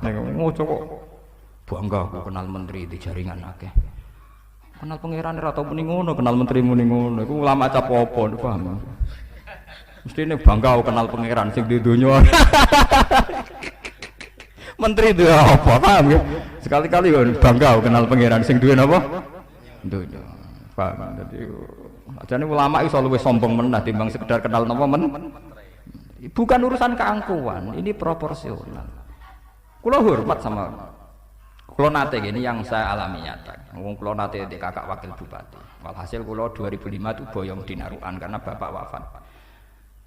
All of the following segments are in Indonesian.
ning ngoco kok. Bangga aku kenal menteri di jaringan akeh. Kenal pangeran ora tau muni ngono, kenal menteri muni ngono. Iku ulama cap apa, paham. Mestine bangga aku kenal pangeran sing di donya. Menteri itu apa, paham ya? Sekali-kali bangga aku kenal pangeran sing duwe napa? Donya. Paham. Dadi ajane ulama iso luwih sombong menah timbang sekedar kenal napa men. Bukan urusan keangkuhan, ini proporsional. Kula hormat sama kula nate gini yang saya alami nyata. Wong kula nate di kakak wakil bupati. Walhasil kula 2005 itu boyong di Narukan karena bapak wafat.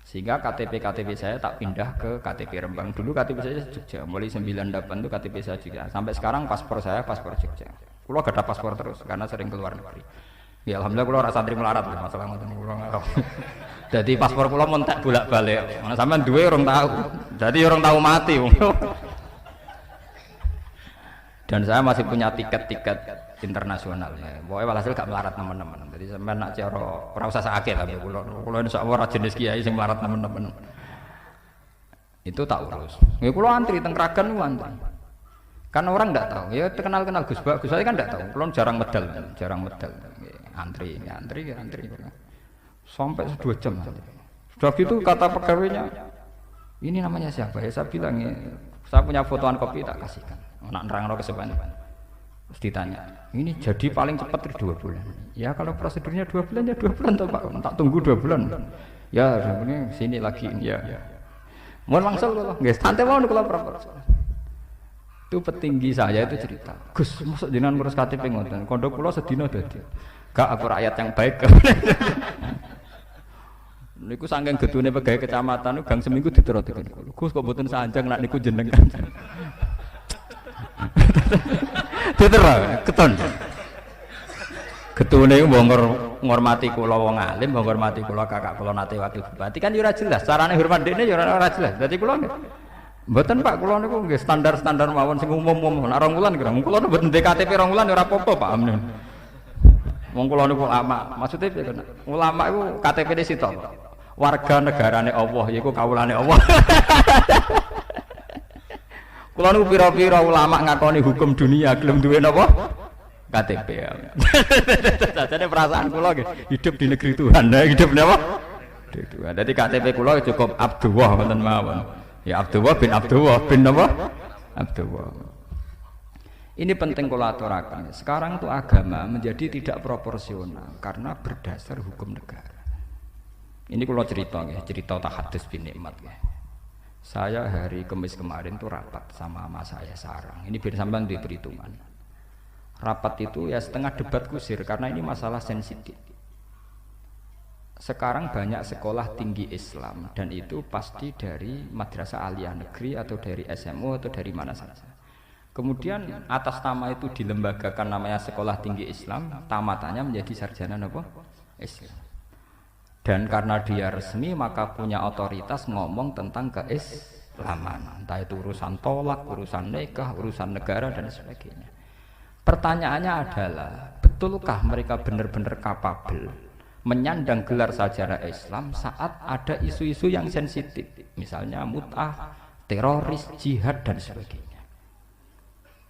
Sehingga KTP saya tak pindah ke KTP Rembang. Dulu KTP saya Jogja, mulai 98 itu KTP saya Jogja. Sampai sekarang paspor saya paspor Jogja. Kula gak ada paspor terus karena sering keluar negeri. Ya alhamdulillah kula ora santri melarat lho masalah ngoten kula ngarep. Jadi paspor kula montek bolak-balik. Ana sampean duwe urung tahu. Jadi urung tahu mati wong. Dan saya masih punya tiket-tiket internasional. Pokoknya walhasil gak melarat teman-teman. Jadi sampean nak cara ora usah sakake lah kula insyaallah ora jenis kiai sing melarat teman-teman. Itu tak urus. Nggih kula antri teng Kragan antri. Karena orang ndak tahu. Ya kenal-kenal Gus Bak. Gus saya kan ndak tahu. Kula jarang medal. Antri. Sampai 2 jam. Sudah gitu kata pegawainya, ini namanya siapa ya? Saya bilang ya, saya punya fotoan kopi tak kasihkan. Nak nerangno kesepan. Terus ditanya, ini jadi paling cepat 2 bulan. Ya kalau prosedurnya 2 bulan ya 2 bulan toh Pak. Tak tunggu 2 bulan. Ya ini sini lagi ya. Mohon mangsal kula. Nggih, santai mawon kula proposal. Itu petinggi saya itu cerita, Gus, masuk jenengan ngurus KTP ngoten. Kondok kula sedina dadi. Gak aku rakyat yang baik. Niku saking gedune pegawai kecamatan gang seminggu diterotike. Gus kok mboten sanjang nak niku jenengan. Diterot, keton. Getune mbok ngormati kula wong alim, mbok ngormati kula kakak kula nate wakil bupati kan yo ora jelas. Carane hormat dekne yo ora jelas. Dadi kula mboten Pak, kula niku nggih standar-standar mawon sing umum-umum. Nek 2 wulan kira, kula mboten KTP 2 wulan ora apa-apa Pak Amin. Wong kula niku ulama, maksudnya piye kan? Ulama iku KTP-ne sitok. Warga negarane Allah, yaiku kawulane Allah. Kula niku pira-pira ulama ngakoni hukum dunia gelem duwe napa? KTP. Sajane perasaan kula nggih hidup di negeri Tuhan. Hidup napa? Di Tuhan. Dadi KTP kula cukup Abdullah ngoten mawon. Ya Abdullah bin apa? Abdullah. Ini penting kalau aturakan. Sekarang tuh agama menjadi tidak proporsional karena berdasar hukum negara. Ini kalau cerita tahadus bin nikmat ya. Saya hari Kamis kemarin tuh rapat sama mas saya Sarang. Ini biar sampean di perhitungan. Rapat itu ya setengah debat kusir karena ini masalah sensitif. Sekarang banyak sekolah tinggi Islam dan itu pasti dari madrasah aliyah negeri atau dari SMU atau dari mana saja. Kemudian atas nama itu dilembagakan namanya sekolah tinggi Islam, tamatannya menjadi sarjana apa? Islam. Dan karena dia resmi maka punya otoritas ngomong tentang keislaman. Entah itu urusan tolak, urusan nikah, urusan negara dan sebagainya. Pertanyaannya adalah, betulkah mereka benar-benar kapabel menyandang gelar sarjana Islam saat ada isu-isu yang sensitif, misalnya mut'ah, teroris, jihad dan sebagainya.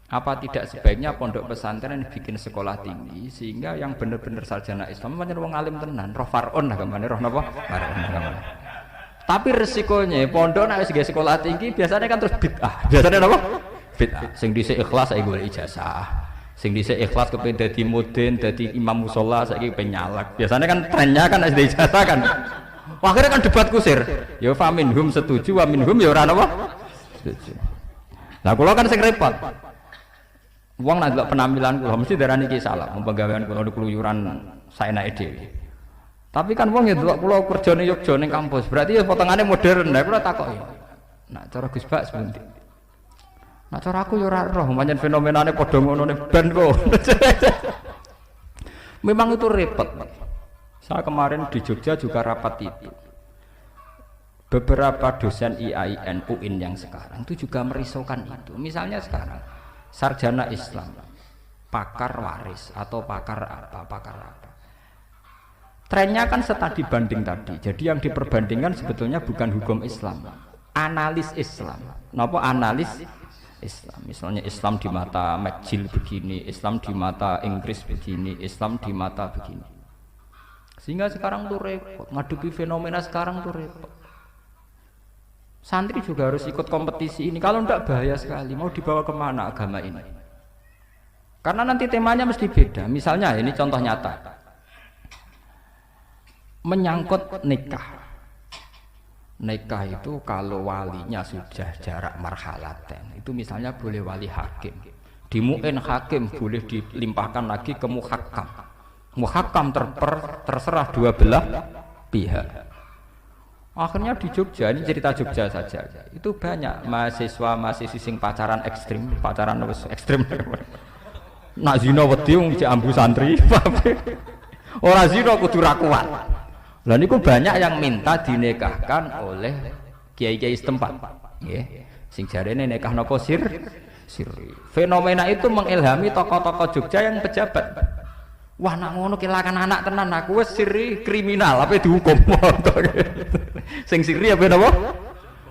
Apa tidak sebaiknya pondok pesantren bikin sekolah tinggi sehingga yang benar-benar sarjana Islam pancen wong alim tenan, roh far'un lah gamane roh napa? Far'un. Tapi resikonya pondok nek wis sekolah tinggi biasanya kan terus bid'ah. Biasanya napa? Bid'ah. Sing dhisik ikhlas saiki golek ijazah. Sing dhisik ikhlas kepen dadi mudin, dadi imam musala saiki penyalak. Biasanya kan trennya kan SD ijazah kan. Akhirnya kan debat kusir. Ya fa minhum setuju wa minhum ya ora napa? Setuju. Lah kula kan sing repot. Wong nak delok penampilan kula mesti darani iki salah, penggawean kula keluyuran saenake dhewe. Tapi kan wong ya delok kula kerjane Yogya ning kampus, berarti ya potongane modern. Lah kula takoki. Nak cara Gus Bak sepundi? Nak cara aku ya ora roh, pancen fenomenane padha ngono ning band kok. Memang itu repot. Saya kemarin di Jogja juga rapat itu. Beberapa dosen IAIN UIN yang sekarang itu juga merisaukan itu. Misalnya sekarang sarjana Islam, pakar waris atau pakar apa. Trennya kan setadi banding tadi. Jadi yang diperbandingkan sebetulnya bukan hukum Islam, analis Islam. Napa analis Islam? Misalnya Islam di mata McGill begini, Islam di mata Inggris begini, Islam di mata begini. Sehingga sekarang tuh repot, ngadepi fenomena sekarang tuh repot. Santri juga harus ikut kompetisi ini, kalau enggak bahaya sekali, mau dibawa kemana agama ini. Karena nanti temanya mesti beda. Misalnya ini contoh nyata, menyangkut nikah. Nikah itu kalau walinya sudah jarak marhalaten, itu misalnya boleh wali hakim. Di mu'in hakim boleh dilimpahkan lagi ke muhakkam. Muhakkam terserah dua belah pihak. Akhirnya di Jogja, ini cerita Jogja saja, itu banyak mahasiswa sing pacaran ekstrim, pacaran ekstrim. Nak zina wedi wong ambu santri. Ora zina kudu ra kuat. Lah niku banyak yang minta dinikahkan oleh kiai-kiai setempat. Nggih. Sing jarene nikah napa sirri. Fenomena itu mengilhami tokoh-tokoh Jogja yang pejabat. Wah nak ngono kilakan anak tenan aku wis sirri kriminal apa dihukum. Sing sirri apa napa?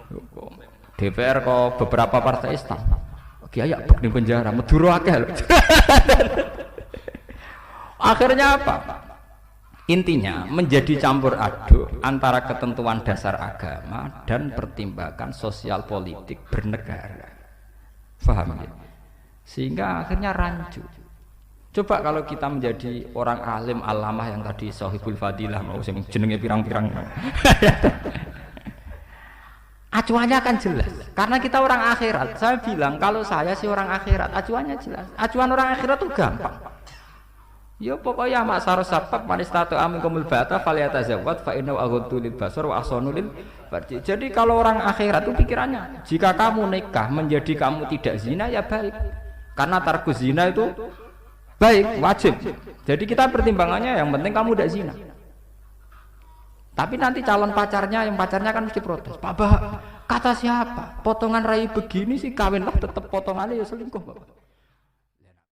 Hukum. DPR kok beberapa partai Islam. Kiai bek ning penjara, Madura akeh lho. Akhirnya apa? Intinya menjadi campur aduk antara ketentuan dasar agama dan pertimbangan sosial politik bernegara. Paham ya? Sehingga akhirnya rancu. Coba kalau kita menjadi orang alim alamah yang tadi Sohibul Fadilah, mau jenenge pirang-pirang. Acuannya akan jelas. Karena kita orang akhirat. Saya bilang kalau saya sih orang akhirat, acuannya jelas. Acuan orang akhirat itu gampang. Ya pokoknya maksar sabab manistatu amin kumul bata faliyatazawwad fa innahu aghaddu lil basar wa ahsanu lil farji. Jadi kalau orang akhirat itu pikirannya, jika kamu nikah menjadi kamu tidak zina ya baik. Karena tarkus zina itu baik, wajib. Jadi kita pertimbangannya yang penting kamu tidak zina. Tapi nanti calon pacarnya, yang pacarnya kan mesti protes. Pak Bah, kata siapa? Potongan rai begini sih kawinlah tetap potongannya ya selingkuh, Bapak.